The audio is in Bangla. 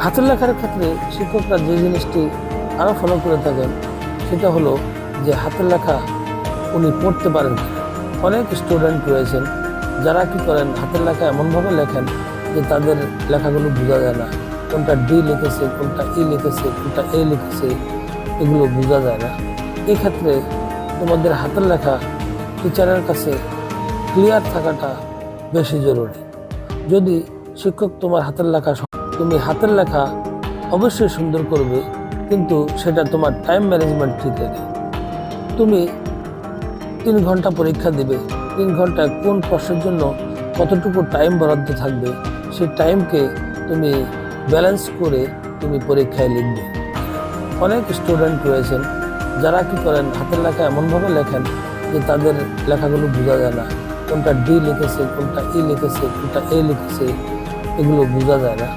হাতের লেখার ক্ষেত্রে শিক্ষকরা যে জিনিসটি আরও ফলো করে থাকেন সেটা হলো যে হাতের লেখা উনি পড়তে পারেন কিনা। অনেক স্টুডেন্ট রয়েছেন যারা কি করেন হাতের লেখা এমনভাবে লেখেন যে তাদের লেখাগুলো বোঝা যায় না, কোনটা ডি লিখেছে, কোনটা ই লিখেছে, কোনটা এ লিখেছে, এগুলো বোঝা যায় না। এই ক্ষেত্রে তোমাদের হাতের লেখা টিচারের কাছে ক্লিয়ার থাকাটা বেশি জরুরি। যদি শিক্ষক তোমার হাতের লেখা, তুমি হাতের লেখা অবশ্যই সুন্দর করবে, কিন্তু সেটা তোমার টাইম ম্যানেজমেন্ট ঠিক রেখে। তুমি 3 ঘন্টা পরীক্ষা দিবে, 3 ঘন্টায় কোন প্রশ্নের জন্য কতটুকু টাইম বরাদ্দ থাকবে, সেই টাইমকে তুমি ব্যালেন্স করে তুমি পরীক্ষায় লিখবে। অনেক স্টুডেন্ট রয়েছেন যারা কি করেন হাতের লেখা এমনভাবে লেখেন যে তাদের লেখাগুলো বোঝা যায় না, কোনটা ডি লিখেছে, কোনটা ই লিখেছে, কোনটা এ লিখেছে, এগুলো বোঝা যায় না।